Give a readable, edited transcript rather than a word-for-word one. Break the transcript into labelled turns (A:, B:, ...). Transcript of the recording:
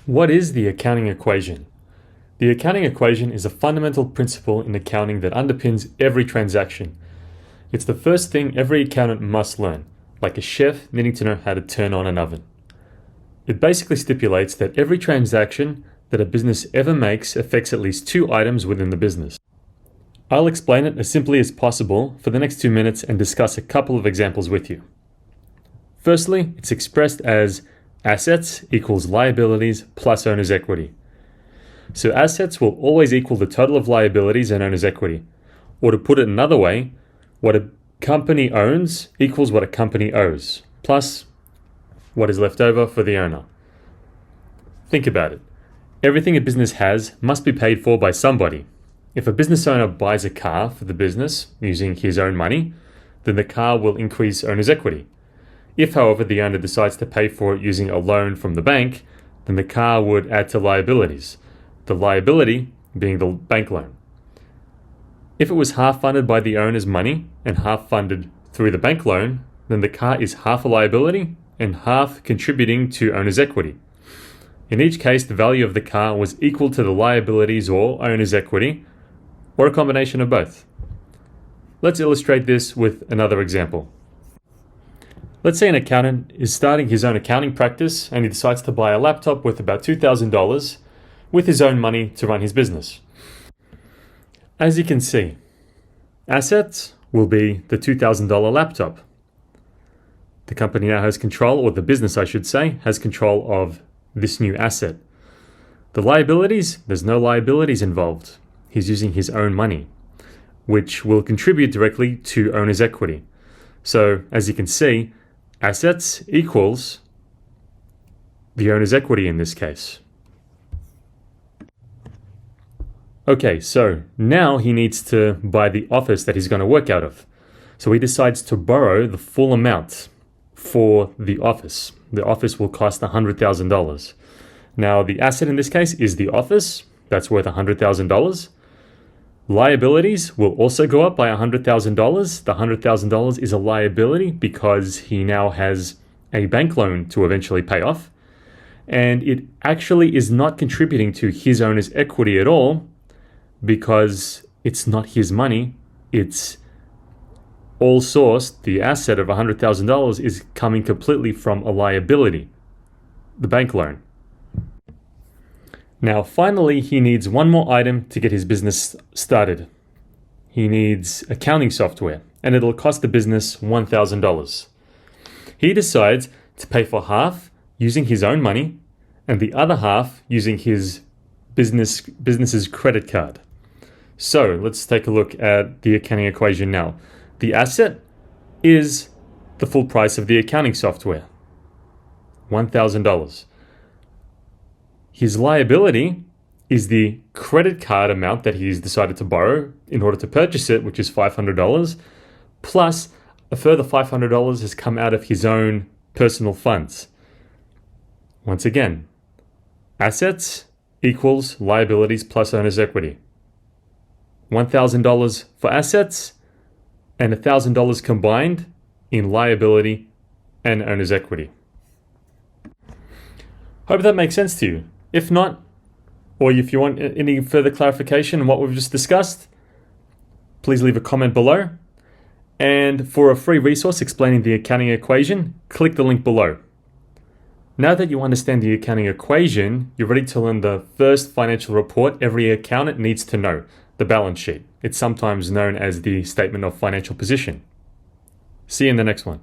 A: What is the accounting equation? The accounting equation is a fundamental principle in accounting that underpins every transaction. It's the first thing every accountant must learn, like a chef needing to know how to turn on an oven. It basically stipulates that every transaction that a business ever makes affects at least two items within the business. I'll explain it as simply as possible for the next 2 minutes and discuss a couple of examples with you. Firstly, it's expressed as assets equals liabilities plus owner's equity. So assets will always equal the total of liabilities and owner's equity. Or to put it another way, what a company owns equals what a company owes, plus what is left over for the owner. Think about it. Everything a business has must be paid for by somebody. If a business owner buys a car for the business using his own money, then the car will increase owner's equity. If, however, the owner decides to pay for it using a loan from the bank, then the car would add to liabilities, the liability being the bank loan. If it was half funded by the owner's money and half funded through the bank loan, then the car is half a liability and half contributing to owner's equity. In each case, the value of the car was equal to the liabilities or owner's equity, or a combination of both. Let's illustrate this with another example. Let's say an accountant is starting his own accounting practice and he decides to buy a laptop worth about $2,000 with his own money to run his business. As you can see, assets will be the $2,000 laptop. The company now has control, or the business I should say, has control of this new asset. The liabilities, there's no liabilities involved. He's using his own money, which will contribute directly to owner's equity. So as you can see, assets equals the owner's equity in this case. Okay, so now he needs to buy the office that he's going to work out of. So he decides to borrow the full amount for the office. The office will cost $100,000. Now the asset in this case is the office. That's worth $100,000. Liabilities will also go up by $100,000. The $100,000 is a liability because he now has a bank loan to eventually pay off. And it actually is not contributing to his owner's equity at all because it's not his money. It's all sourced. The asset of $100,000 is coming completely from a liability, the bank loan. Now, finally, he needs one more item to get his business started. He needs accounting software, and it'll cost the business $1,000. He decides to pay for half using his own money and the other half using his business's credit card. So let's take a look at the accounting equation now. The asset is the full price of the accounting software, $1,000. His liability is the credit card amount that he's decided to borrow in order to purchase it, which is $500, plus a further $500 has come out of his own personal funds. Once again, assets equals liabilities plus owner's equity. $1,000 for assets and $1,000 combined in liability and owner's equity. Hope that makes sense to you. If not, or if you want any further clarification on what we've just discussed, please leave a comment below. And for a free resource explaining the accounting equation, click the link below. Now that you understand the accounting equation, you're ready to learn the first financial report every accountant needs to know, the balance sheet. It's sometimes known as the statement of financial position. See you in the next one.